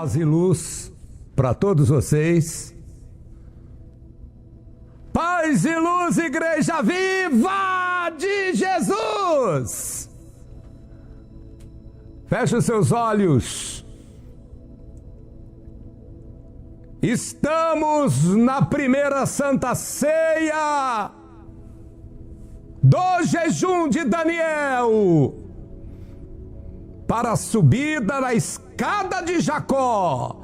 Paz e luz para todos vocês. Paz e luz, Igreja Viva de Jesus! Feche os seus olhos. Estamos na primeira Santa Ceia do jejum de Daniel para a subida na escada de Jacó,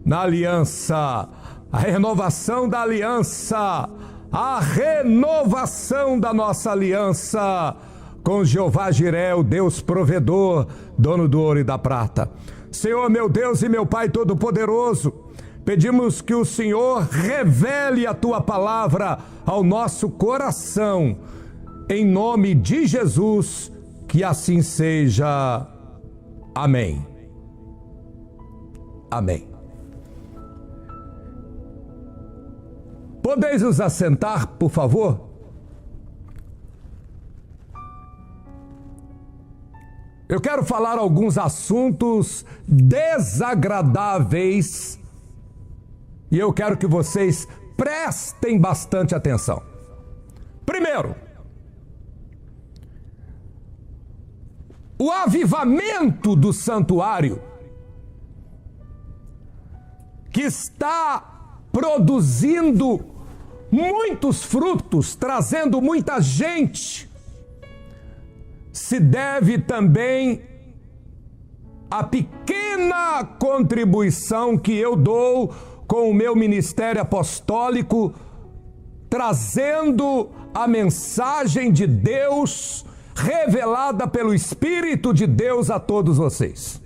na aliança, a renovação da aliança, a renovação da nossa aliança com Jeová Jiré, o Deus provedor, dono do ouro e da prata. Senhor, meu Deus e meu Pai Todo-Poderoso, pedimos que o Senhor revele a Tua palavra ao nosso coração, em nome de Jesus, que assim seja. Amém. Amém. Podeis nos assentar, por favor? Eu quero falar alguns assuntos desagradáveis e eu quero que vocês prestem bastante atenção. Primeiro, o avivamento do santuário, que está produzindo muitos frutos, trazendo muita gente, se deve também à pequena contribuição que eu dou com o meu ministério apostólico, trazendo a mensagem de Deus revelada pelo Espírito de Deus a todos vocês.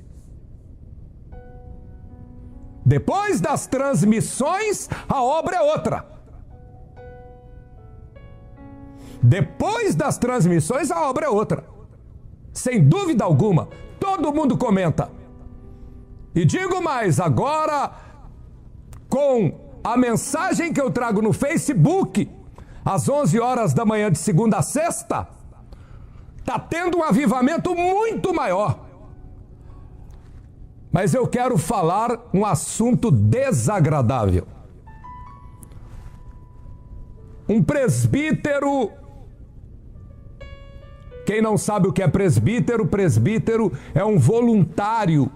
Depois das transmissões, a obra é outra. Depois das transmissões, a obra é outra. Sem dúvida alguma, todo mundo comenta. E digo mais, agora, com a mensagem que eu trago no Facebook, às 11 horas da manhã de segunda a sexta, está tendo um avivamento muito maior. Mas eu quero falar um assunto desagradável. Um presbítero, quem não sabe o que é presbítero, presbítero é um voluntário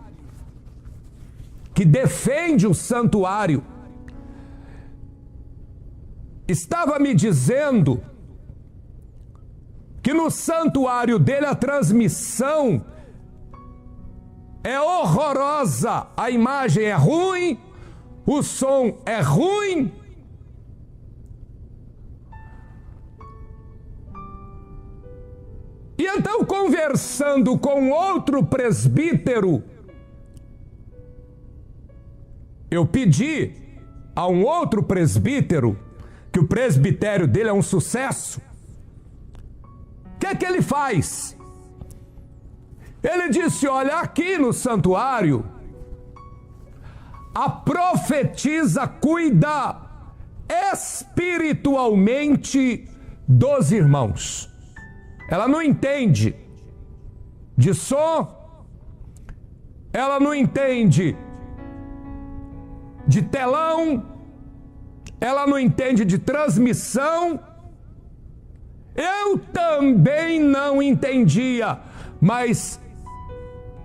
que defende o santuário. Estava me dizendo que no santuário dele a transmissão é horrorosa, a imagem é ruim, o som é ruim. E então, conversando com outro presbítero, eu pedi a um outro presbítero, que o presbitério dele é um sucesso, o que é que ele faz? Ele disse, olha, aqui no santuário, a profetisa cuida espiritualmente dos irmãos. Ela não entende de som, ela não entende de telão, ela não entende de transmissão. Eu também não entendia, mas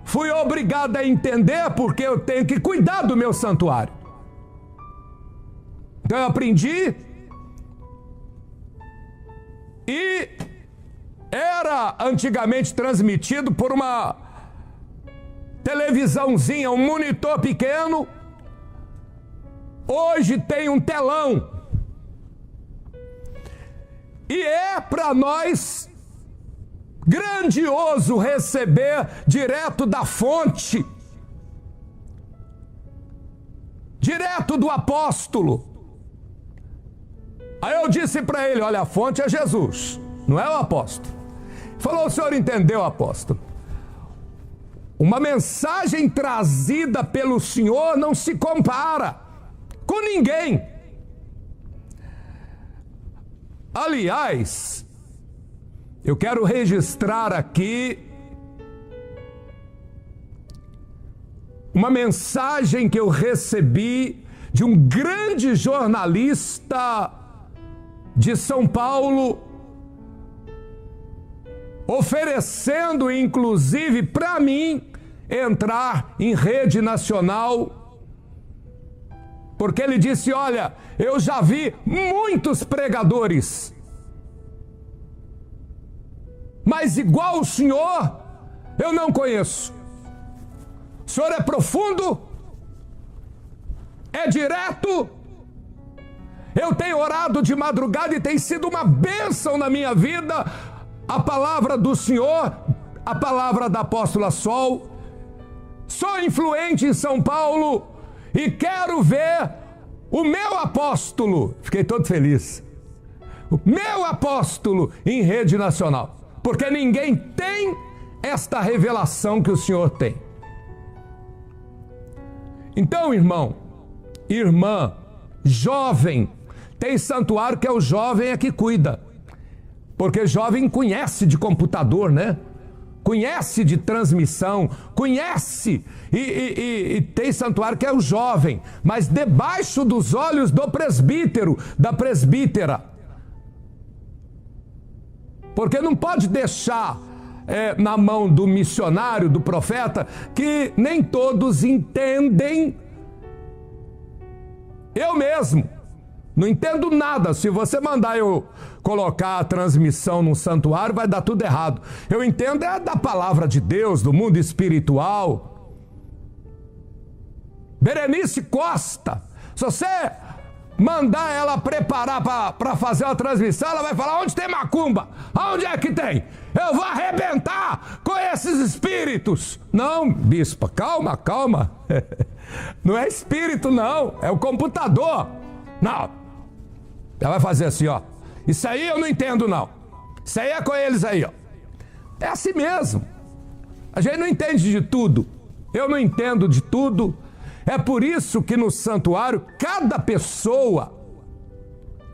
fui obrigado a entender porque eu tenho que cuidar do meu santuário. Então eu aprendi e era antigamente transmitido por uma televisãozinha, um monitor pequeno. Hoje tem um telão. E é para nós grandioso receber direto da fonte, direto do apóstolo. Aí eu disse para ele, olha, a fonte é Jesus, não é o apóstolo. Falou, o senhor entendeu, apóstolo? Uma mensagem trazida pelo Senhor não se compara com ninguém. Aliás, eu quero registrar aqui uma mensagem que eu recebi de um grande jornalista de São Paulo, oferecendo inclusive para mim entrar em rede nacional, porque ele disse: olha, eu já vi muitos pregadores, mas igual o senhor eu não conheço. O senhor é profundo, é direto. Eu tenho orado de madrugada e tem sido uma bênção na minha vida a palavra do Senhor, a palavra da apóstola Sol. Sou influente em São Paulo e quero ver o meu apóstolo, fiquei todo feliz, o meu apóstolo em rede nacional, porque ninguém tem esta revelação que o Senhor tem. Então, irmão, irmã, jovem, tem santuário que é o jovem é que cuida, porque jovem conhece de computador, né? Conhece de transmissão, conhece, e tem santuário que é o jovem, mas debaixo dos olhos do presbítero, da presbítera, porque não pode deixar na mão do missionário, do profeta, que nem todos entendem. Eu mesmo não entendo nada. Se você mandar eu colocar a transmissão num santuário, vai dar tudo errado. Eu entendo da palavra de Deus, do mundo espiritual. Berenice Costa, se você mandar ela preparar para fazer uma transmissão, ela vai falar: onde tem macumba? Onde é que tem? Eu vou arrebentar com esses espíritos. Não, bispa, calma, calma. Não é espírito, não, é o computador. Não, ela vai fazer assim, ó: isso aí eu não entendo, não. Isso aí é com eles aí, ó. É assim mesmo. A gente não entende de tudo. Eu não entendo de tudo. É por isso que no santuário cada pessoa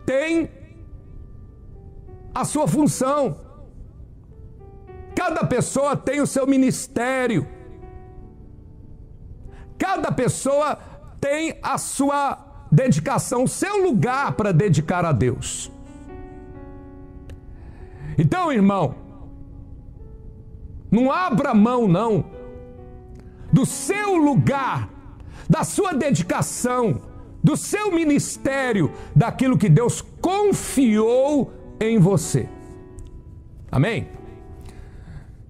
tem a sua função. Cada pessoa tem o seu ministério. Cada pessoa tem a sua dedicação, o seu lugar para dedicar a Deus. Então, irmão, não abra mão, não, do seu lugar, da sua dedicação, do seu ministério, daquilo que Deus confiou em você. Amém?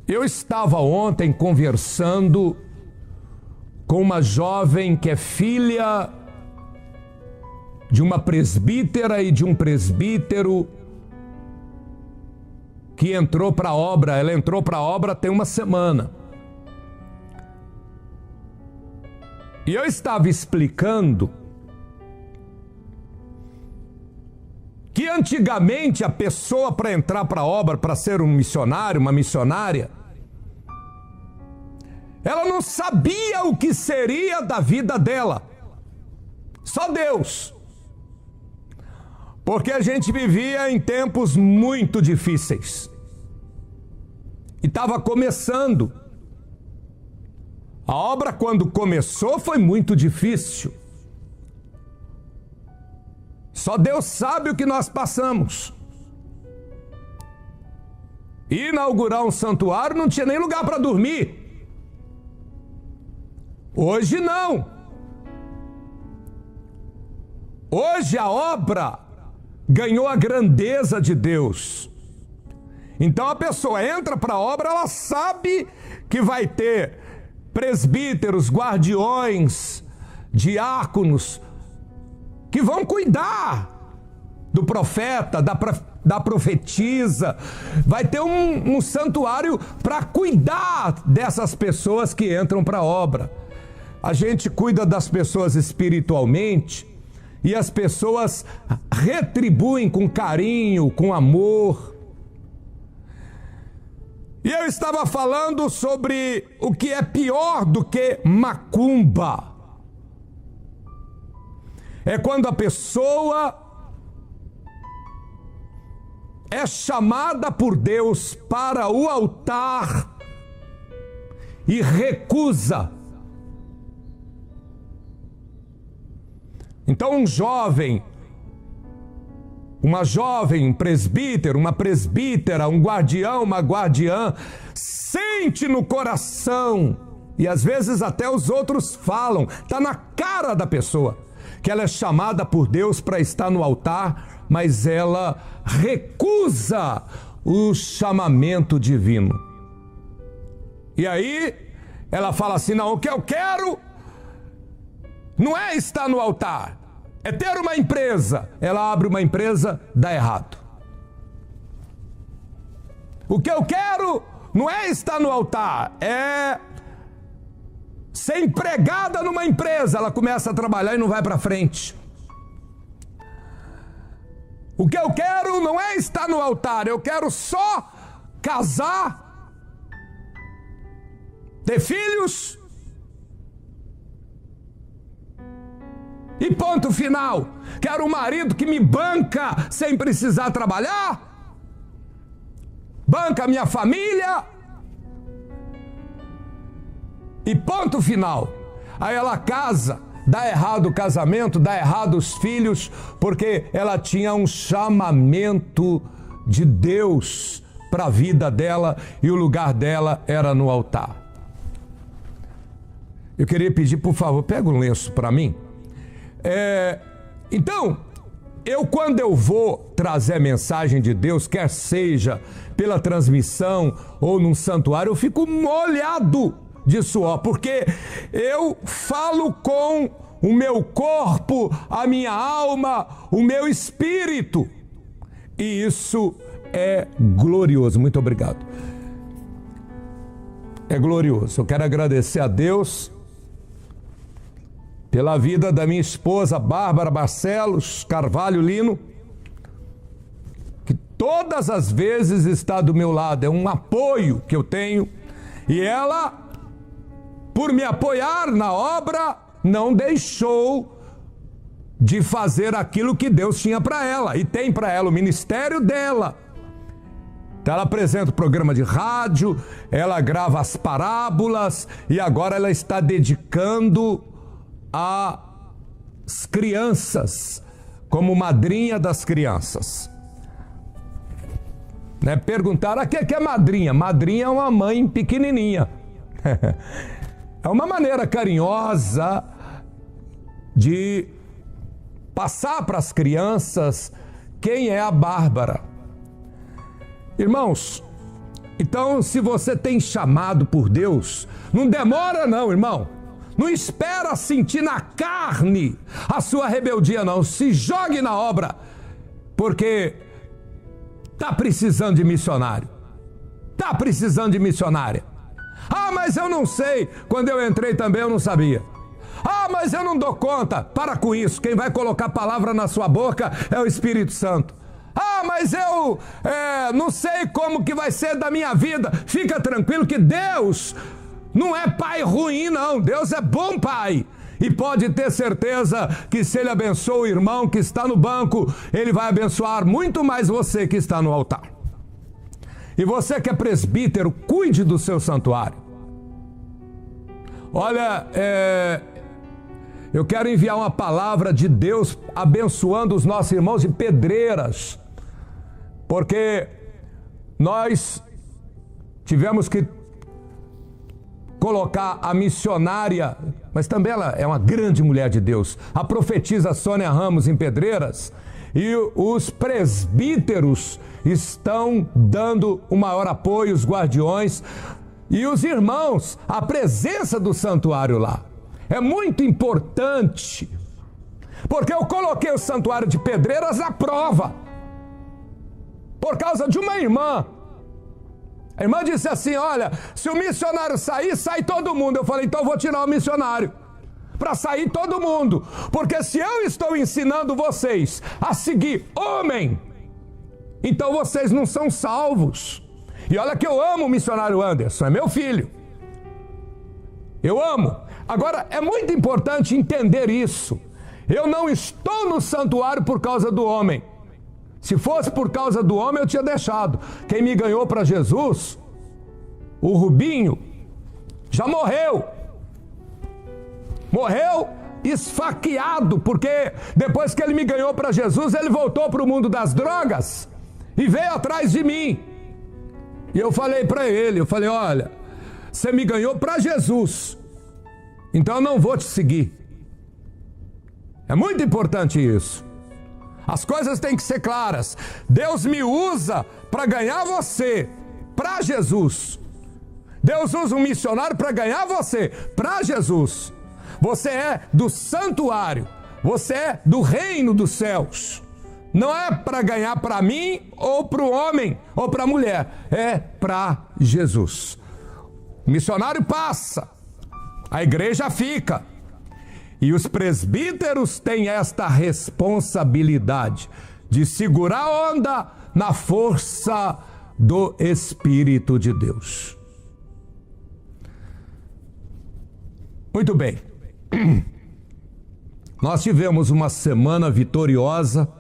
Eu estava ontem conversando com uma jovem que é filha de uma presbítera e de um presbítero que entrou para a obra. Ela entrou para a obra tem uma semana. E eu estava explicando que antigamente a pessoa, para entrar para a obra, para ser um missionário, uma missionária, ela não sabia o que seria da vida dela. Só Deus. Porque a gente vivia em tempos muito difíceis. E estava começando. A obra, quando começou, foi muito difícil. Só Deus sabe o que nós passamos. Inaugurar um santuário não tinha nem lugar para dormir. Hoje não. Hoje a obra ganhou a grandeza de Deus. Então a pessoa entra para a obra, ela sabe que vai ter presbíteros, guardiões, diáconos, que vão cuidar do profeta, da profetisa. Vai ter um santuário para cuidar dessas pessoas que entram para a obra. A gente cuida das pessoas espiritualmente e as pessoas retribuem com carinho, com amor. E eu estava falando sobre o que é pior do que macumba. É quando a pessoa é chamada por Deus para o altar e recusa Então um jovem, uma jovem, um presbítero, uma presbítera, um guardião, uma guardiã, sente no coração, e às vezes até os outros falam, está na cara da pessoa, que ela é chamada por Deus para estar no altar, mas ela recusa o chamamento divino. E aí ela fala assim, não, o que eu quero não é estar no altar, é ter uma empresa. Ela abre uma empresa, dá errado. O que eu quero não é estar no altar, é ser empregada numa empresa. Ela começa a trabalhar e não vai para frente. O que eu quero não é estar no altar, eu quero só casar, ter filhos e ponto final. Quero um marido que me banca sem precisar trabalhar, banca minha família e ponto final. Aí ela casa, dá errado o casamento, dá errado os filhos, porque ela tinha um chamamento de Deus para a vida dela e o lugar dela era no altar. Eu queria pedir, por favor, pega um lenço para mim. Então, quando eu vou trazer a mensagem de Deus, quer seja pela transmissão ou num santuário, eu fico molhado de suor, porque eu falo com o meu corpo, a minha alma, o meu espírito, e isso é glorioso. Muito obrigado. É glorioso. Eu quero agradecer a Deus pela vida da minha esposa Bárbara Barcelos Carvalho Lino, que todas as vezes está do meu lado, é um apoio que eu tenho, e ela, por me apoiar na obra, não deixou de fazer aquilo que Deus tinha para ela, e tem para ela o ministério dela. Então ela apresenta o programa de rádio, ela grava as parábolas, e agora ela está dedicando às crianças, como madrinha das crianças. Né? Perguntaram, o que é madrinha? Madrinha é uma mãe pequenininha. É uma maneira carinhosa de passar para as crianças quem é a Bárbara. Irmãos, então se você tem chamado por Deus, não demora não, irmão. Não espera sentir na carne a sua rebeldia não. Se jogue na obra, porque está precisando de missionário. Está precisando de missionária. Ah, mas eu não sei. Quando eu entrei também eu não sabia. Ah, mas eu não dou conta. Para com isso. Quem vai colocar palavra na sua boca é o Espírito Santo. Ah, mas eu não sei como que vai ser da minha vida. Fica tranquilo que Deus não é pai ruim, não. Deus é bom pai. E pode ter certeza que se Ele abençoa o irmão que está no banco, Ele vai abençoar muito mais você que está no altar. E você que é presbítero, cuide do seu santuário. Olha, eu quero enviar uma palavra de Deus abençoando os nossos irmãos de Pedreiras, porque nós tivemos que colocar a missionária, mas também ela é uma grande mulher de Deus, a profetisa Sônia Ramos em Pedreiras, e os presbíteros estão dando o maior apoio, os guardiões e os irmãos, a presença do santuário lá. É muito importante, porque eu coloquei o santuário de Pedreiras à prova, por causa de uma irmã. A irmã disse assim, olha, se o missionário sair, sai todo mundo. Eu falei, então eu vou tirar o missionário, para sair todo mundo, porque se eu estou ensinando vocês a seguir homem, então vocês não são salvos. E olha que eu amo o missionário Anderson, é meu filho, eu amo. Agora é muito importante entender isso. Eu não estou no santuário por causa do homem. Se fosse por causa do homem, eu tinha deixado. Quem me ganhou para Jesus, o Rubinho, já morreu. Morreu esfaqueado, porque depois que ele me ganhou para Jesus, ele voltou para o mundo das drogas e veio atrás de mim. E eu falei para ele, olha, você me ganhou para Jesus, então eu não vou te seguir. É muito importante isso. As coisas têm que ser claras. Deus me usa para ganhar você para Jesus. Deus usa um missionário para ganhar você para Jesus. Você é do santuário, você é do reino dos céus. Não é para ganhar para mim ou para o homem ou para a mulher, é para Jesus. O missionário passa, a igreja fica. E os presbíteros têm esta responsabilidade de segurar a onda na força do Espírito de Deus. Muito bem. Nós tivemos uma semana vitoriosa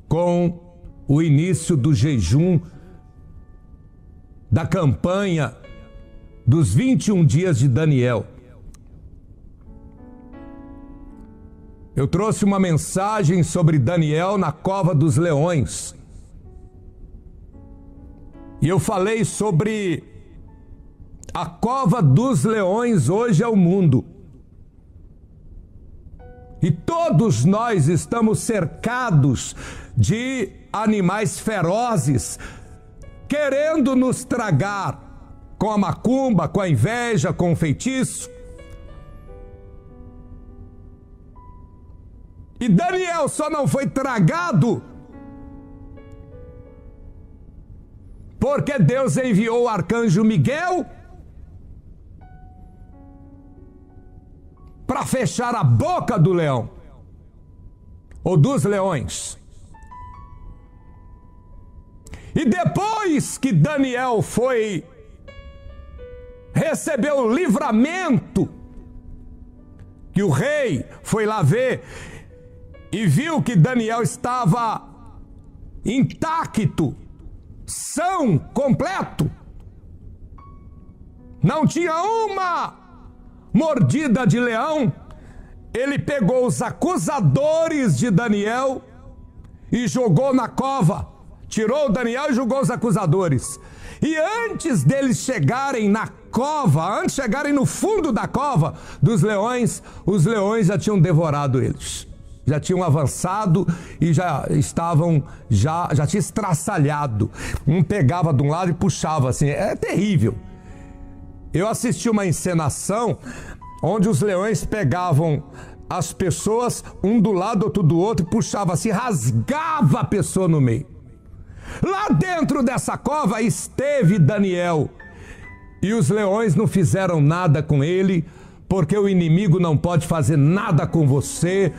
com o início do jejum da campanha dos 21 dias de Daniel. Eu trouxe uma mensagem sobre Daniel na cova dos leões. E eu falei sobre a cova dos leões hoje é o mundo. E todos nós estamos cercados de animais ferozes, querendo nos tragar com a macumba, com a inveja, com o feitiço. E Daniel só não foi tragado porque Deus enviou o arcanjo Miguel para fechar a boca do leão, ou dos leões. E depois que Daniel recebeu o livramento, que o rei foi lá ver e viu que Daniel estava intacto, são, completo, não tinha uma mordida de leão, ele pegou os acusadores de Daniel e jogou na cova, tirou Daniel e jogou os acusadores. E antes deles chegarem na cova, antes de chegarem no fundo da cova dos leões, os leões já tinham devorado eles. Já tinham avançado e já tinha estraçalhado. Um pegava de um lado e puxava assim, é terrível. Eu assisti uma encenação onde os leões pegavam as pessoas, um do lado, outro do outro, e puxava assim, rasgava a pessoa no meio. Lá dentro dessa cova esteve Daniel, e os leões não fizeram nada com ele, porque o inimigo não pode fazer nada com você,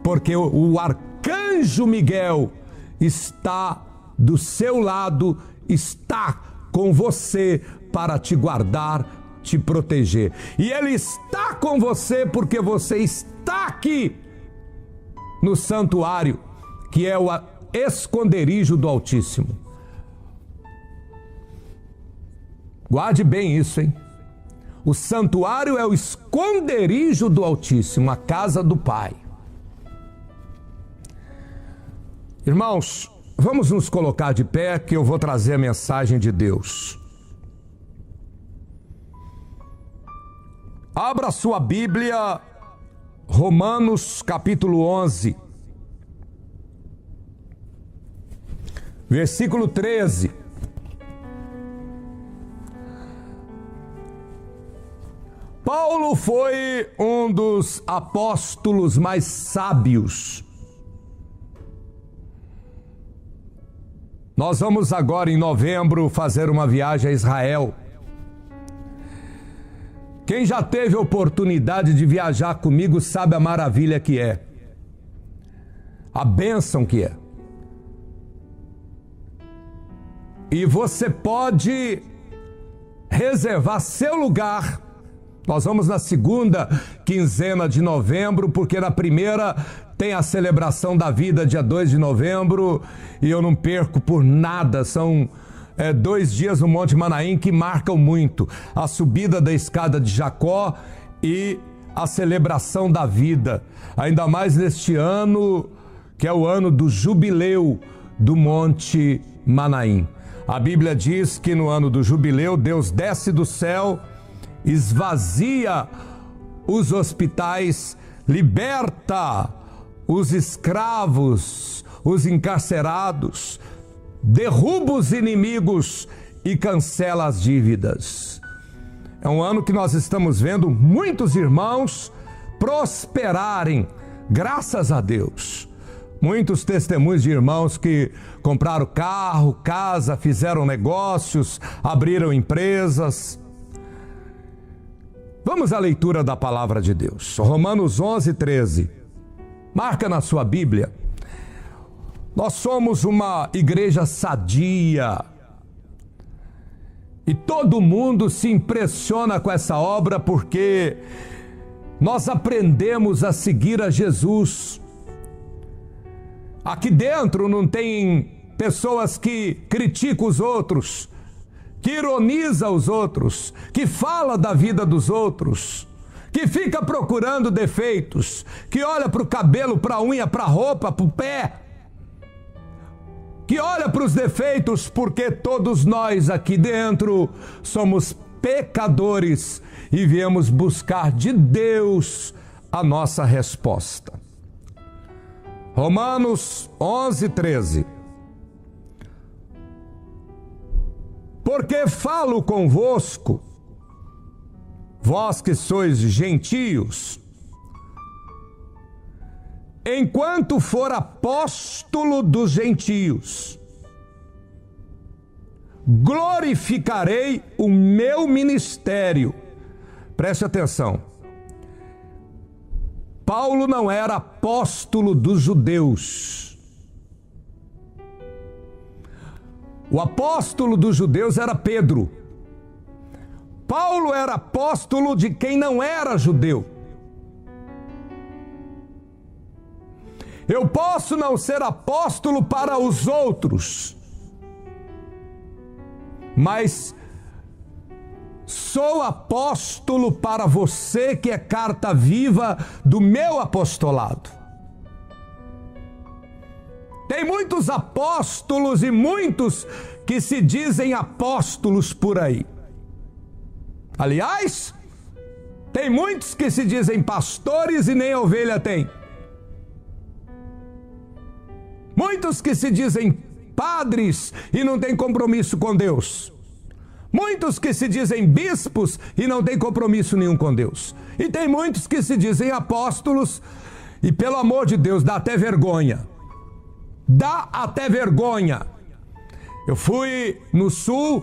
porque o arcanjo Miguel está do seu lado, está com você para te guardar, te proteger. E ele está com você porque você está aqui no santuário, que é o esconderijo do Altíssimo. Guarde bem isso, hein? O santuário é o esconderijo do Altíssimo, a casa do Pai. Irmãos, vamos nos colocar de pé que eu vou trazer a mensagem de Deus. Abra sua Bíblia, Romanos capítulo 11, versículo 13. Paulo foi um dos apóstolos mais sábios. Nós vamos agora em novembro fazer uma viagem a Israel. Quem já teve a oportunidade de viajar comigo sabe a maravilha que é, a bênção que é. E você pode reservar seu lugar. Nós vamos na segunda quinzena de novembro, porque na primeira tem a celebração da vida, dia 2 de novembro, e eu não perco por nada. São 2 dias no Monte Manaim que marcam muito. A subida da escada de Jacó e a celebração da vida, ainda mais neste ano, que é o ano do jubileu do Monte Manaim. A Bíblia diz que no ano do jubileu, Deus desce do céu, esvazia os hospitais, liberta os escravos, os encarcerados, derruba os inimigos e cancela as dívidas. É um ano que nós estamos vendo muitos irmãos prosperarem, graças a Deus. Muitos testemunhos de irmãos que compraram carro, casa, fizeram negócios, abriram empresas. Vamos à leitura da palavra de Deus. Romanos 11:13. Marca na sua Bíblia. Nós somos uma igreja sadia. E todo mundo se impressiona com essa obra porque nós aprendemos a seguir a Jesus. Aqui dentro não tem pessoas que criticam os outros, que ironizam os outros, que fala da vida dos outros, que fica procurando defeitos, que olha para o cabelo, para a unha, para a roupa, para o pé, que olha para os defeitos, porque todos nós aqui dentro somos pecadores e viemos buscar de Deus a nossa resposta. Romanos 11:13. Porque falo convosco, vós que sois gentios, enquanto for apóstolo dos gentios, glorificarei o meu ministério. Preste atenção. Paulo não era apóstolo dos judeus. O apóstolo dos judeus era Pedro. Paulo era apóstolo de quem não era judeu. Eu posso não ser apóstolo para os outros, mas sou apóstolo para você, que é carta viva do meu apostolado. Tem muitos apóstolos e muitos que se dizem apóstolos por aí. Aliás, tem muitos que se dizem pastores e nem ovelha tem. Muitos que se dizem padres e não têm compromisso com Deus. Muitos que se dizem bispos e não têm compromisso nenhum com Deus. E tem muitos que se dizem apóstolos e, pelo amor de Deus, dá até vergonha. Dá até vergonha. Eu fui no sul,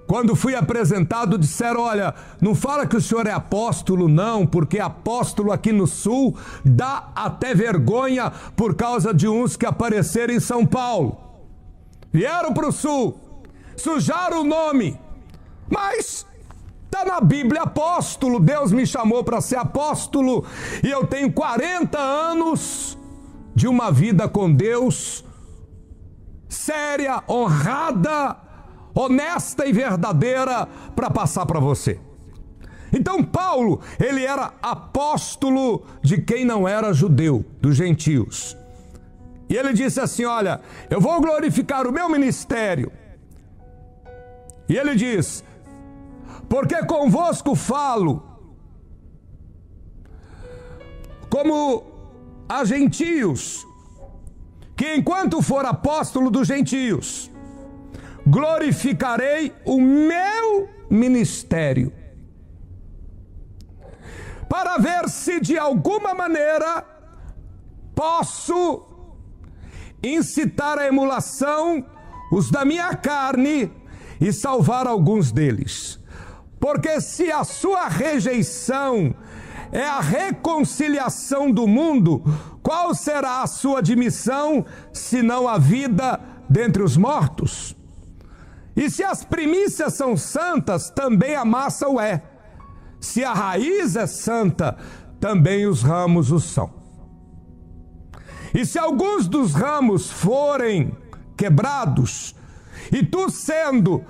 quando fui apresentado, disseram, olha, não fala que o senhor é apóstolo não, porque apóstolo aqui no sul dá até vergonha por causa de uns que apareceram em São Paulo. Vieram para o sul, sujaram o nome, mas está na Bíblia apóstolo. Deus me chamou para ser apóstolo e eu tenho 40 anos de uma vida com Deus, séria, honrada, honesta e verdadeira, para passar para você. Então Paulo, ele era apóstolo de quem não era judeu, dos gentios. E ele disse assim, olha, eu vou glorificar o meu ministério. E ele diz, porque convosco falo, como a gentios, que enquanto for apóstolo dos gentios, glorificarei o meu ministério, para ver se de alguma maneira posso incitar a emulação os da minha carne e salvar alguns deles. Porque se a sua rejeição é a reconciliação do mundo, qual será a sua admissão, senão a vida dentre os mortos? E se as primícias são santas, também a massa o é. Se a raiz é santa, também os ramos o são. E se alguns dos ramos forem quebrados, e tu sendo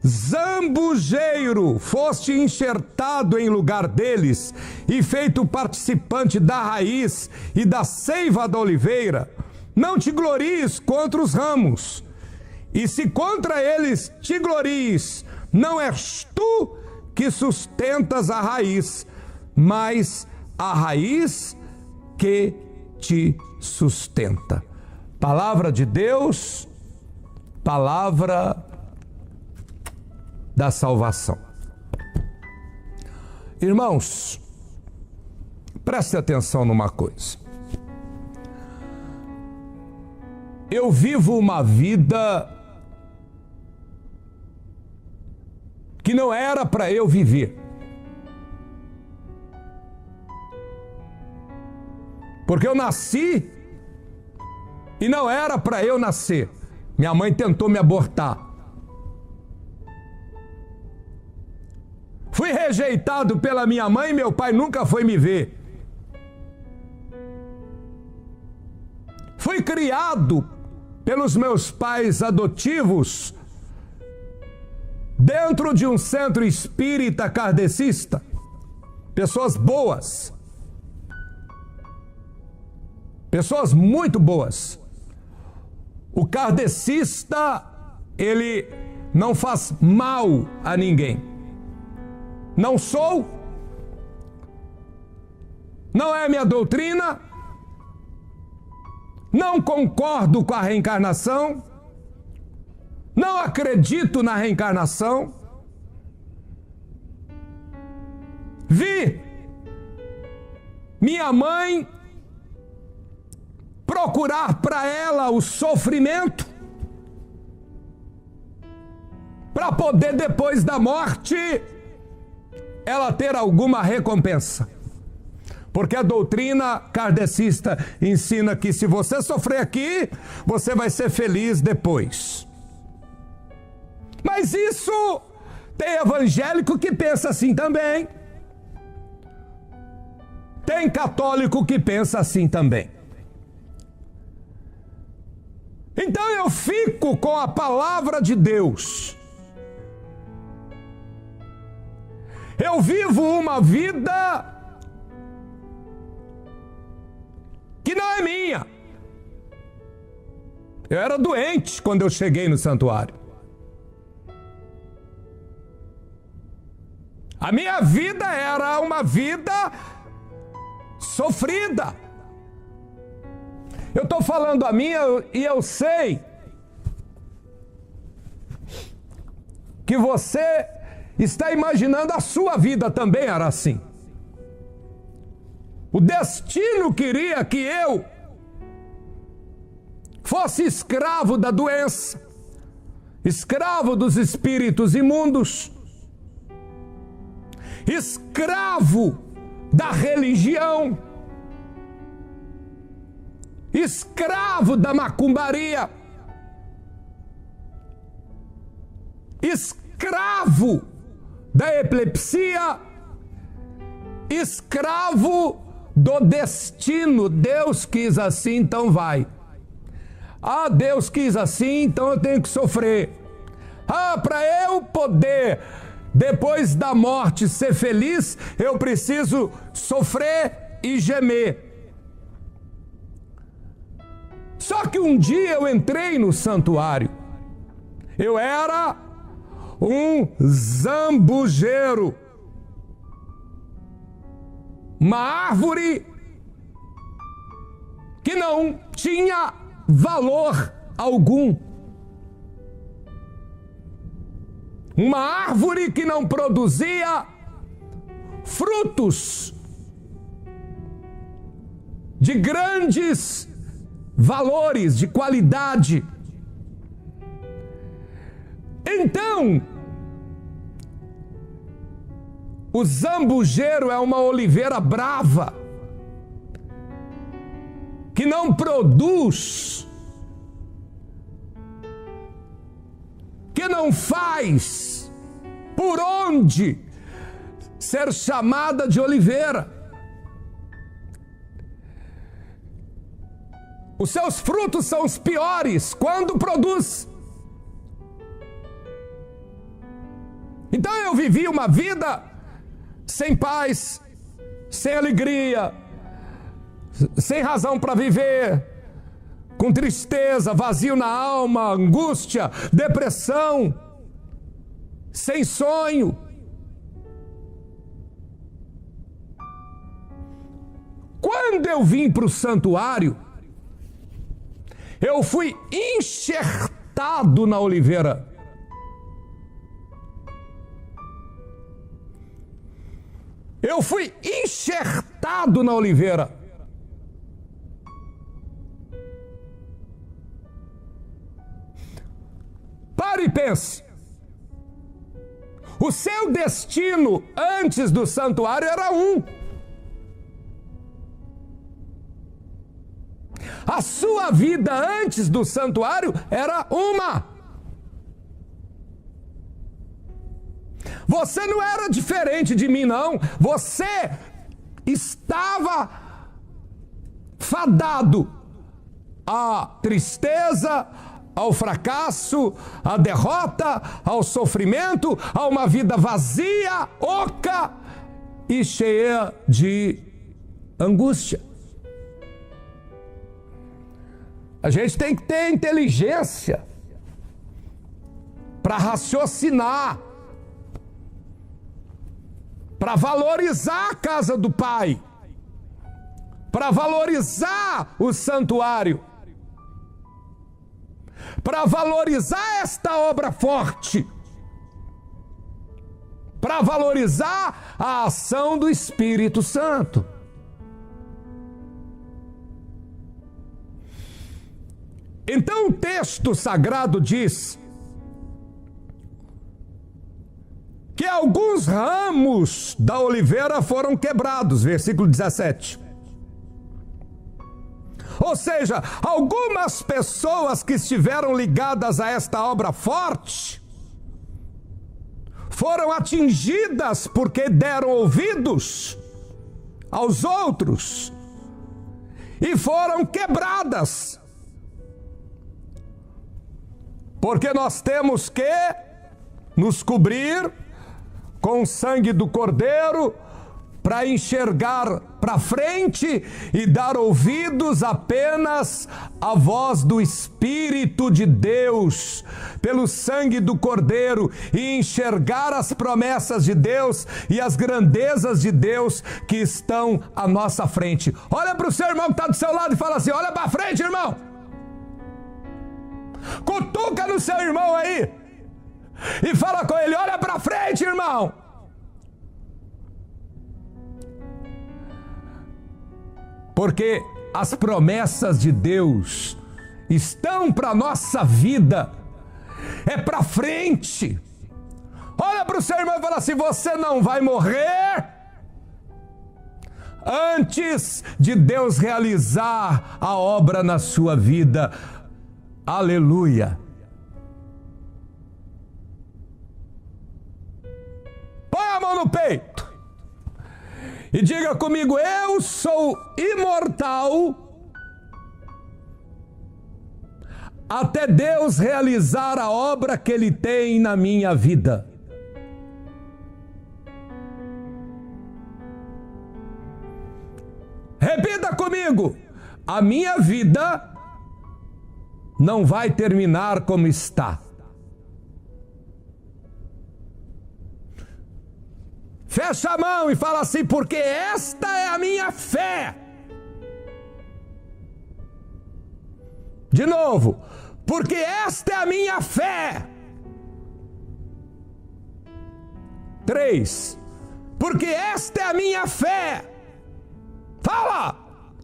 zambujeiro, foste enxertado em lugar deles e feito participante da raiz e da seiva da oliveira, não te glories contra os ramos, e se contra eles te glories, não és tu que sustentas a raiz, mas a raiz que te sustenta. Palavra de Deus, palavra da salvação. Irmãos, preste atenção numa coisa. Eu vivo uma vida que não era para eu viver. Porque eu nasci e não era para eu nascer. Minha mãe tentou me abortar. Fui rejeitado pela minha mãe e meu pai nunca foi me ver. Fui criado pelos meus pais adotivos dentro de um centro espírita kardecista. Pessoas boas. Pessoas muito boas. O kardecista, ele não faz mal a ninguém. Não sou, não é minha doutrina, não concordo com a reencarnação, não acredito na reencarnação. Vi minha mãe procurar para ela o sofrimento, para poder depois da morte ela ter alguma recompensa. Porque a doutrina kardecista ensina que se você sofrer aqui, você vai ser feliz depois. Mas isso tem evangélico que pensa assim também. Tem católico que pensa assim também. Então eu fico com a palavra de Deus. Eu vivo uma vida que não é minha. Eu era doente quando eu cheguei no santuário. A minha vida era uma vida sofrida. Eu estou falando a minha e eu sei que você está imaginando a sua vida também era assim. O destino queria que eu fosse escravo da doença, escravo dos espíritos imundos, escravo da religião, escravo da macumbaria, escravo da epilepsia, escravo do destino. Deus quis assim, então vai. Ah, Deus quis assim, então eu tenho que sofrer. Ah, para eu poder, depois da morte, ser feliz, eu preciso sofrer e gemer. Só que um dia eu entrei no santuário. Eu era um zambujeiro. Uma árvore que não tinha valor algum. Uma árvore que não produzia frutos de grandes valores, de qualidade. Então, o zambujeiro é uma oliveira brava, que não produz, que não faz por onde ser chamada de oliveira. Os seus frutos são os piores quando produz. Então eu vivi uma vida sem paz, sem alegria, sem razão para viver, com tristeza, vazio na alma, angústia, depressão, sem sonho. Quando eu vim para o santuário, eu fui enxertado na oliveira. Eu fui enxertado na oliveira. Pare e pense. O seu destino antes do santuário era um. A sua vida antes do santuário era uma. Você não era diferente de mim, não. Você estava fadado à tristeza, ao fracasso, à derrota, ao sofrimento, a uma vida vazia, oca e cheia de angústia. A gente tem que ter inteligência para raciocinar, para valorizar a casa do Pai, para valorizar o santuário, para valorizar esta obra forte, para valorizar a ação do Espírito Santo. Então o texto sagrado diz que alguns ramos da oliveira foram quebrados, versículo 17. Ou seja, algumas pessoas que estiveram ligadas a esta obra forte foram atingidas porque deram ouvidos aos outros e foram quebradas. Porque nós temos que nos cobrir com o sangue do Cordeiro para enxergar para frente e dar ouvidos apenas à voz do Espírito de Deus, pelo sangue do Cordeiro, e enxergar as promessas de Deus e as grandezas de Deus que estão à nossa frente. Olha para o seu irmão que está do seu lado e fala assim: olha para frente, irmão. Cutuca no seu irmão aí e fala com ele: olha para frente, irmão. Porque as promessas de Deus estão para a nossa vida, é para frente. Olha para o seu irmão e fala assim: você não vai morrer antes de Deus realizar a obra na sua vida. Aleluia. Põe a mão no peito e diga comigo: eu sou imortal até Deus realizar a obra que Ele tem na minha vida. Repita comigo: a minha vida não vai terminar como está. Fecha a mão e fala assim: porque esta é a minha fé. De novo: porque esta é a minha fé. 3. Porque esta é a minha fé. Fala!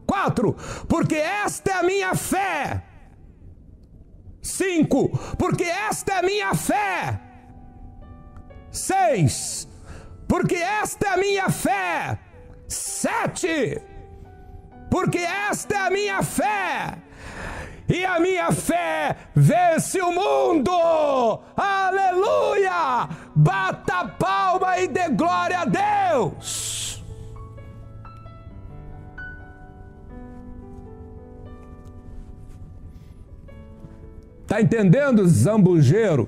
4. Porque esta é a minha fé. 5. Porque esta é a minha fé. 6. Porque esta é a minha fé. 7. Porque esta é a minha fé. E a minha fé vence o mundo. Aleluia! Bata a palma e dê glória a Deus. Tá entendendo, zambujeiro?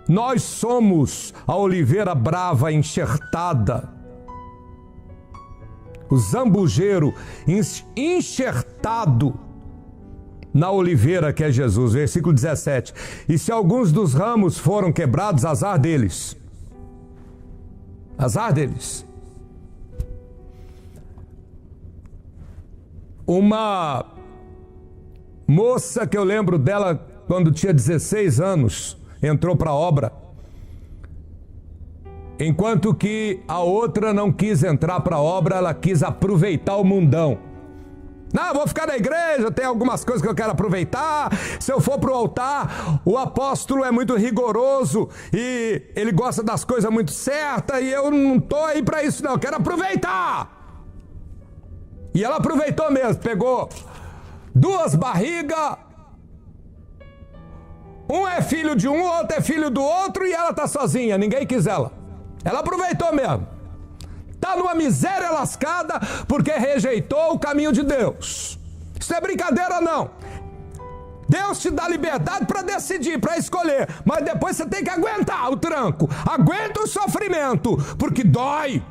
Nós somos a oliveira brava enxertada, o zambujeiro enxertado na oliveira que é Jesus. Versículo 17. E se alguns dos ramos foram quebrados, azar deles. Azar deles. Uma moça que eu lembro dela quando tinha 16 anos, entrou para a obra, enquanto que a outra não quis entrar para a obra, ela quis aproveitar o mundão. Não, vou ficar na igreja, tem algumas coisas que eu quero aproveitar. Se eu for para o altar, o apóstolo é muito rigoroso e ele gosta das coisas muito certas e eu não estou aí para isso não, eu quero aproveitar. E ela aproveitou mesmo, pegou 2 barrigas, um é filho de um, outro é filho do outro e ela está sozinha, ninguém quis ela. Ela aproveitou mesmo. Está numa miséria lascada porque rejeitou o caminho de Deus. Isso não é brincadeira não. Deus te dá liberdade para decidir, para escolher, mas depois você tem que aguentar o tranco. Aguenta o sofrimento, porque dói.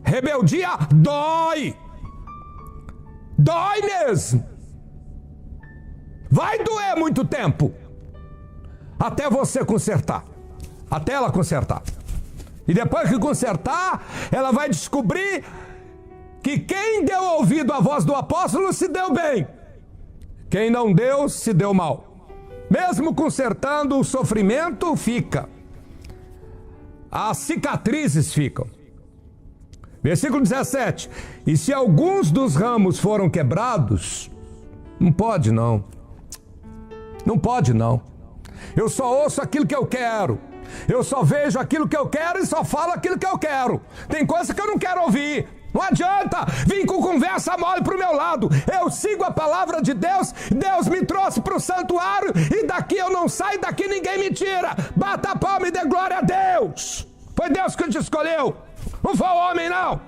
Rebeldia dói. Dói mesmo. Vai doer muito tempo até você consertar, até ela consertar. E depois que consertar, ela vai descobrir que quem deu ouvido à voz do apóstolo se deu bem, quem não deu se deu mal. Mesmo consertando, o sofrimento fica, as cicatrizes ficam. Versículo 17. E se alguns dos ramos foram quebrados, não pode não. Não pode não. Eu só ouço aquilo que eu quero. Eu só vejo aquilo que eu quero e só falo aquilo que eu quero. Tem coisa que eu não quero ouvir. Não adianta vir com conversa mole pro meu lado. Eu sigo a palavra de Deus. Deus me trouxe pro santuário e daqui eu não saio, daqui ninguém me tira. Bata a palma e dê glória a Deus. Foi Deus que te escolheu. Não foi o homem não.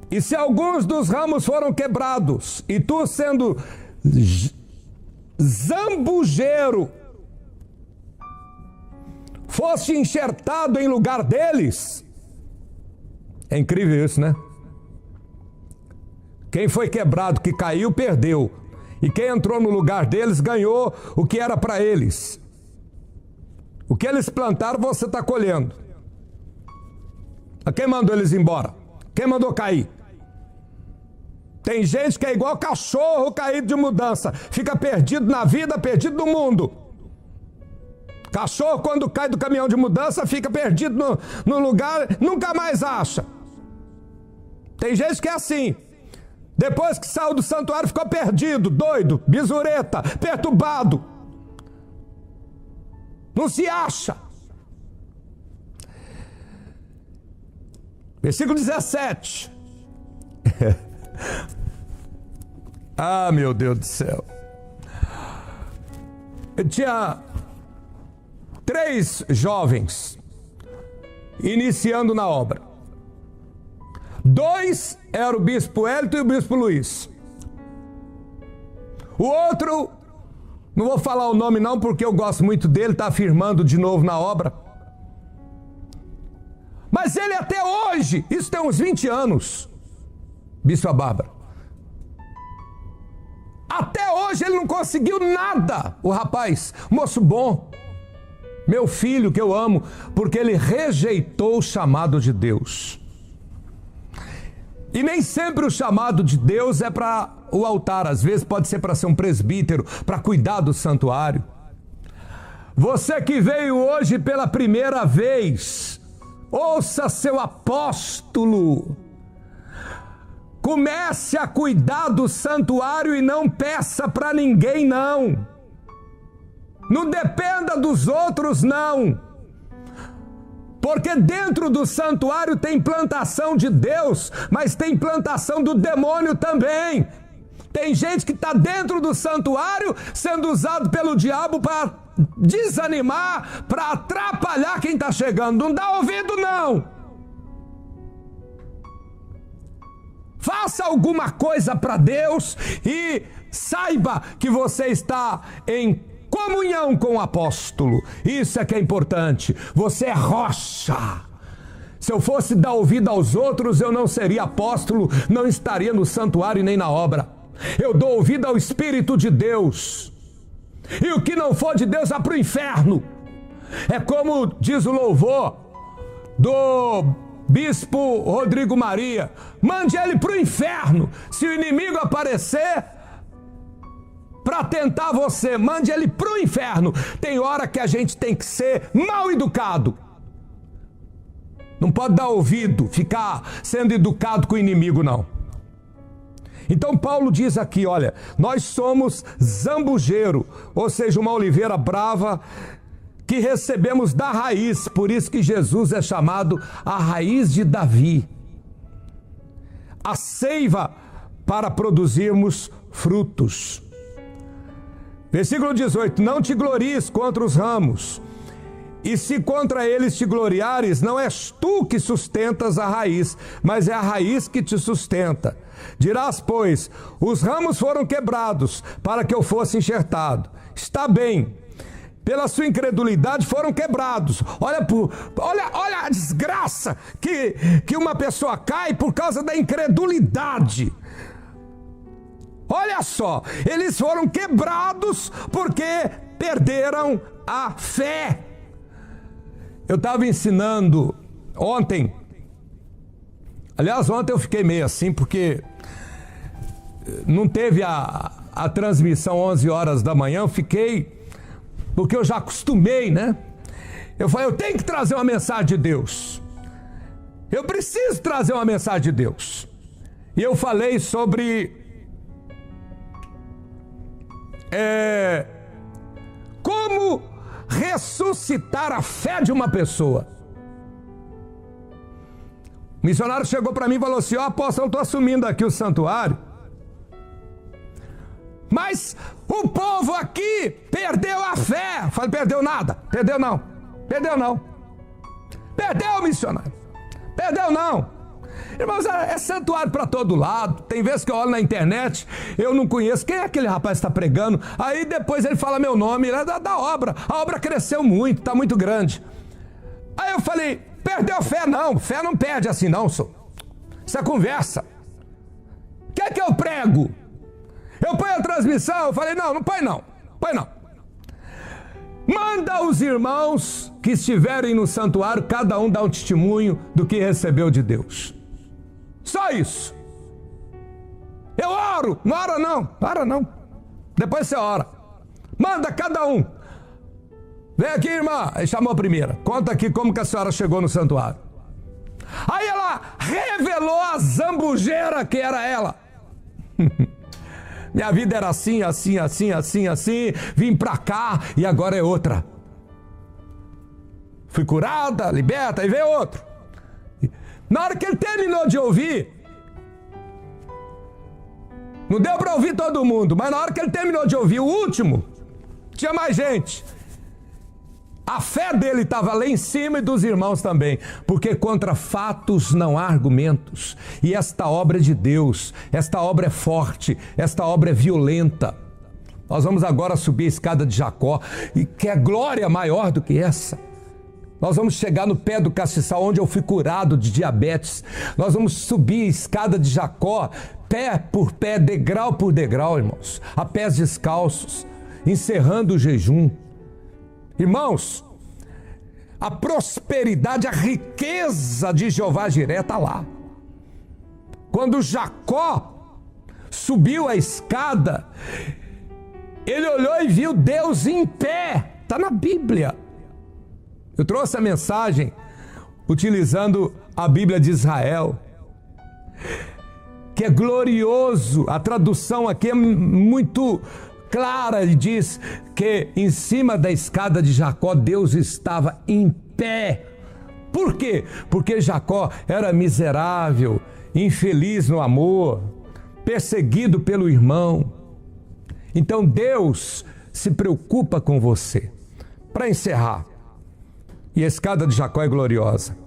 E se alguns dos ramos foram quebrados, e tu sendo zambujeiro, foste enxertado em lugar deles. É incrível isso, né? Quem foi quebrado, que caiu, perdeu. E quem entrou no lugar deles, ganhou o que era para eles. O que eles plantaram, você está colhendo. Quem mandou eles embora? Quem mandou cair? Tem gente que é igual cachorro caído de mudança. Fica perdido na vida, perdido no mundo. Cachorro, quando cai do caminhão de mudança, fica perdido no lugar, nunca mais acha. Tem gente que é assim. Depois que saiu do santuário, ficou perdido, doido, bisureta, perturbado. Não se acha. Versículo 17. Ah, meu Deus do céu. Eu tinha 3 jovens iniciando na obra. 2 eram o bispo Hélito e o bispo Luiz. O outro, não vou falar o nome não, porque eu gosto muito dele, está afirmando de novo na obra. Mas ele até hoje, isso tem uns 20 anos, bispo Bárbara. Até hoje ele não conseguiu nada, o rapaz, moço bom, meu filho que eu amo, porque ele rejeitou o chamado de Deus. E nem sempre o chamado de Deus é para o altar, às vezes pode ser para ser um presbítero, para cuidar do santuário. Você que veio hoje pela primeira vez, ouça seu apóstolo. Comece a cuidar do santuário e não peça para ninguém, não. Não dependa dos outros, não. Porque dentro do santuário tem plantação de Deus, mas tem plantação do demônio também. Tem gente que está dentro do santuário sendo usado pelo diabo para desanimar, para atrapalhar quem está chegando. Não dá ouvido, não. Faça faça alguma coisa para Deus e saiba que você está em comunhão com o apóstolo. Isso é que é importante. Você é rocha. Se eu fosse dar ouvido aos outros, eu não seria apóstolo, não estaria no santuário nem na obra. Eu dou ouvido ao Espírito de Deus. E o que não for de Deus vai para o inferno. É como diz o louvor do bispo Rodrigo Maria: mande ele para o inferno. Se o inimigo aparecer para tentar você, mande ele para o inferno. Tem hora que a gente tem que ser mal educado. Não pode dar ouvido, ficar sendo educado com o inimigo, não. Então Paulo diz aqui, olha, nós somos zambujeiro, ou seja, uma oliveira brava que recebemos da raiz, por isso que Jesus é chamado a raiz de Davi. A seiva para produzirmos frutos. Versículo 18, não te glories contra os ramos, e se contra eles te gloriares, não és tu que sustentas a raiz, mas é a raiz que te sustenta. Dirás, pois, os ramos foram quebrados para que eu fosse enxertado. Está bem, pela sua incredulidade foram quebrados. Olha a desgraça que uma pessoa cai por causa da incredulidade. Olha só, eles foram quebrados porque perderam a fé. Eu estava ensinando ontem, aliás, ontem eu fiquei meio assim, porque não teve a transmissão 11 horas da manhã, eu fiquei, porque eu já acostumei, né? Eu falei, eu tenho que trazer uma mensagem de Deus. Eu preciso trazer uma mensagem de Deus. E eu falei sobre como ressuscitar a fé de uma pessoa. O missionário chegou para mim e falou assim, apóstolo, eu estou assumindo aqui o santuário, mas o povo aqui perdeu a fé. Eu falei, perdeu nada, perdeu não, perdeu, missionário, perdeu não. Irmãos, é santuário para todo lado. Tem vezes que eu olho na internet, eu não conheço, quem é aquele rapaz que está pregando? Aí depois ele fala meu nome, é da obra. A obra cresceu muito, está muito grande. Aí eu falei, perdeu a fé? Não, fé não perde assim não, senhor. Isso é conversa. O que é que eu prego? Eu ponho a transmissão? Eu falei, não põe não. Manda os irmãos que estiverem no santuário, cada um dá um testemunho do que recebeu de Deus. Só isso. Eu oro. Não ora não. Depois você ora. Manda cada um. Vem aqui, irmã. Ele chamou a primeira. Conta aqui como que a senhora chegou no santuário. Aí ela revelou a zambujeira que era ela. Minha vida era assim. Vim pra cá e agora é outra. Fui curada, liberta, e veio outro. Na hora que ele terminou de ouvir, não deu para ouvir todo mundo, mas na hora que ele terminou de ouvir o último, tinha mais gente. A fé dele estava lá em cima e dos irmãos também, porque contra fatos não há argumentos. E esta obra é de Deus, esta obra é forte, esta obra é violenta. Nós vamos agora subir a escada de Jacó, e que é glória maior do que essa. Nós vamos chegar no pé do castiçal, onde eu fui curado de diabetes. Nós vamos subir a escada de Jacó, pé por pé, degrau por degrau, irmãos, a pés descalços, encerrando o jejum. Irmãos, a prosperidade, a riqueza de Jeová Jiré está lá. Quando Jacó subiu a escada, ele olhou e viu Deus em pé. Está na Bíblia. Eu trouxe a mensagem utilizando a Bíblia de Israel, que é glorioso. A tradução aqui é muito clara e diz que em cima da escada de Jacó Deus estava em pé. Por quê? Porque Jacó era miserável, infeliz no amor, perseguido pelo irmão. Então Deus se preocupa com você. Para encerrar, e a escada de Jacó é gloriosa.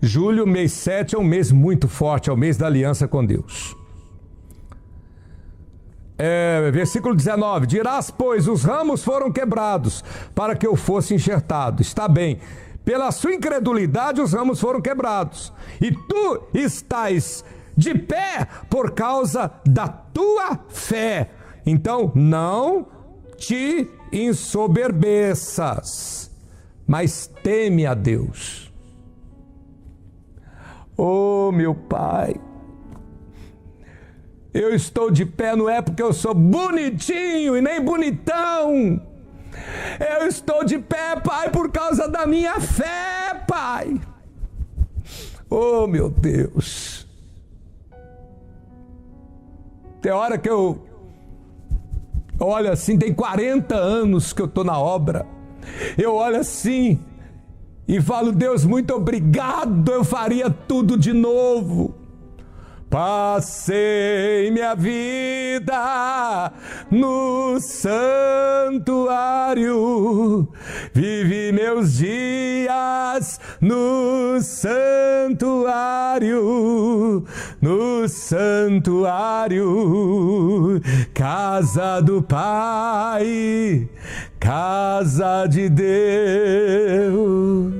Julho, mês 7, é um mês muito forte, é o mês da aliança com Deus. Versículo 19: dirás, pois, os ramos foram quebrados para que eu fosse enxertado. Está bem, pela sua incredulidade os ramos foram quebrados, e tu estás de pé por causa da tua fé. Então não te ensoberbeças, mas teme a Deus. Oh, meu Pai, eu estou de pé não é porque eu sou bonitinho e nem bonitão. Eu estou de pé, Pai, por causa da minha fé, Pai. Oh, meu Deus. Tem hora que eu olho assim, tem 40 anos que eu estou na obra. Eu olho assim e falo, Deus, muito obrigado, eu faria tudo de novo. Passei minha vida no santuário, vivi meus dias no santuário, casa do Pai, casa de Deus.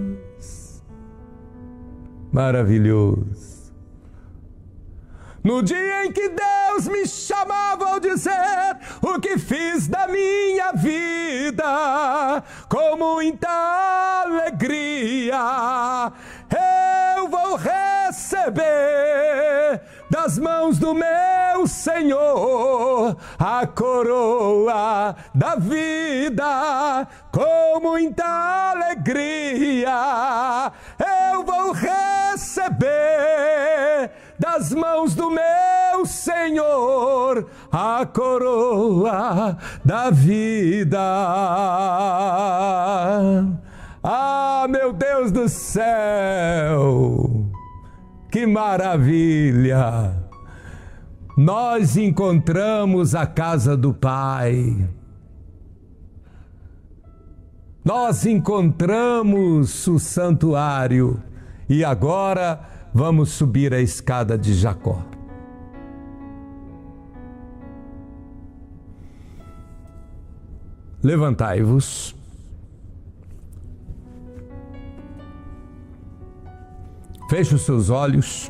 Maravilhoso. No dia em que Deus me chamava ao dizer o que fiz da minha vida, com muita alegria, eu vou receber das mãos do meu Senhor a coroa da vida. Com muita alegria, eu vou receber das mãos do meu Senhor a coroa da vida. Ah, meu Deus do céu, que maravilha! Nós encontramos a casa do Pai. Nós encontramos o santuário e agora vamos subir a escada de Jacó. Levantai-vos. Feche os seus olhos.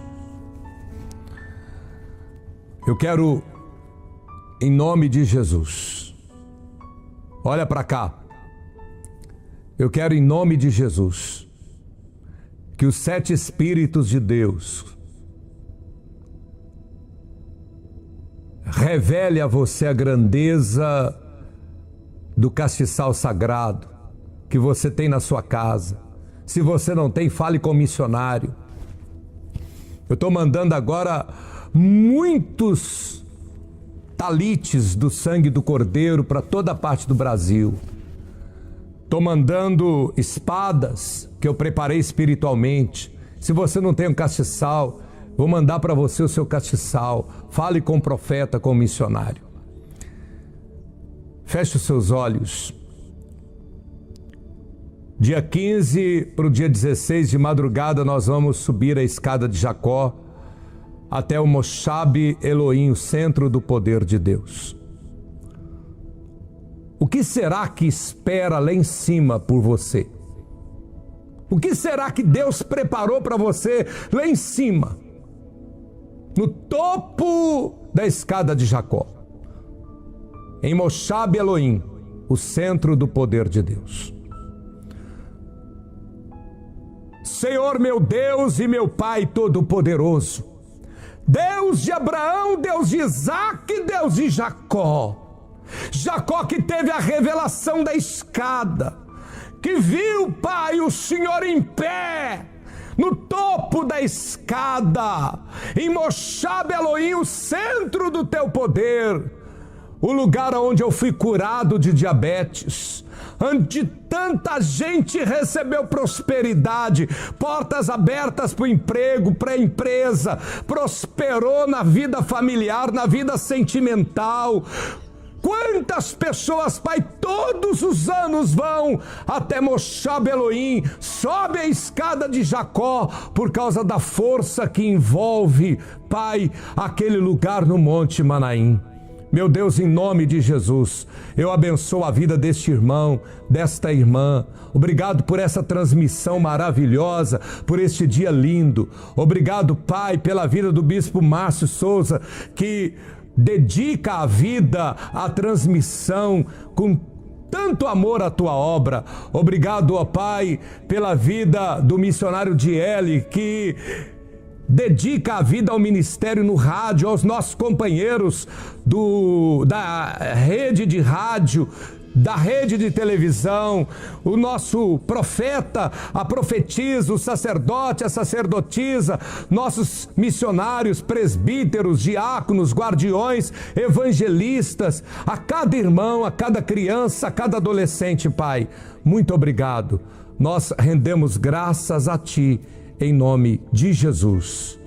Eu quero, em nome de Jesus, olha para cá. Eu quero, em nome de Jesus, que os 7 Espíritos de Deus revele a você a grandeza do castiçal sagrado que você tem na sua casa. Se você não tem, fale com o missionário. Eu estou mandando agora muitos talites do sangue do Cordeiro para toda a parte do Brasil. Estou mandando espadas que eu preparei espiritualmente. Se você não tem um castiçal, vou mandar para você o seu castiçal. Fale com o profeta, com o missionário. Feche os seus olhos. Dia 15 para o dia 16 de madrugada nós vamos subir a escada de Jacó até o Moshab Elohim, o centro do poder de Deus. O que será que espera lá em cima por você? O que será que Deus preparou para você lá em cima? No topo da escada de Jacó. Em Moshab Elohim, o centro do poder de Deus. Senhor meu Deus e meu Pai Todo-Poderoso, Deus de Abraão, Deus de Isaque, Deus de Jacó. Jacó que teve a revelação da escada, que viu, Pai, o Senhor em pé, no topo da escada, em Moshab Elohim, o centro do teu poder, o lugar onde eu fui curado de diabetes, onde tanta gente recebeu prosperidade, portas abertas para o emprego, para a empresa, prosperou na vida familiar, na vida sentimental, Quantas pessoas, Pai, todos os anos vão até Moshab Elohim, sobe a escada de Jacó, por causa da força que envolve, Pai, aquele lugar no Monte Manaim. Meu Deus, em nome de Jesus, eu abençoo a vida deste irmão, desta irmã. Obrigado por essa transmissão maravilhosa, por este dia lindo. Obrigado, Pai, pela vida do Bispo Márcio Souza, que dedica a vida à transmissão com tanto amor à tua obra. Obrigado, ó Pai, pela vida do missionário Diele, que dedica a vida ao ministério no rádio, aos nossos companheiros da rede de rádio, da rede de televisão, o nosso profeta, a profetisa, o sacerdote, a sacerdotisa, nossos missionários, presbíteros, diáconos, guardiões, evangelistas, a cada irmão, a cada criança, a cada adolescente, Pai. Muito obrigado. Nós rendemos graças a Ti, em nome de Jesus.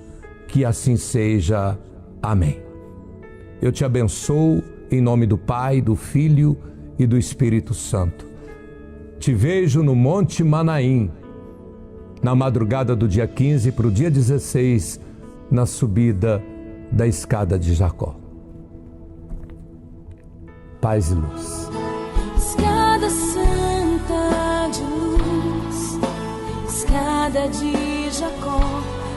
Que assim seja. Amém. Eu te abençoo em nome do Pai, do Filho e do Espírito Santo. Te vejo no Monte Manaim, na madrugada do dia 15 para o dia 16, na subida da escada de Jacó. Paz e luz. Escada santa de luz, escada de Jacó,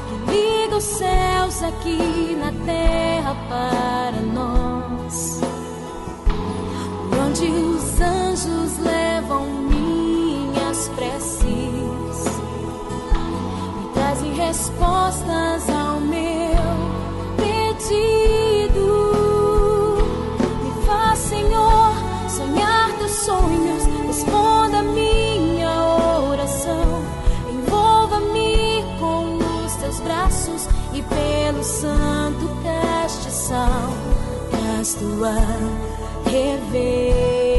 que liga os céus aqui na terra para nós, onde os anjos levam minhas preces e trazem respostas ao meu pedido. Me faz, Senhor, sonhar teus sonhos, responda a minha oração, envolva-me com os teus braços e pelo santo castiçal das tua revelação.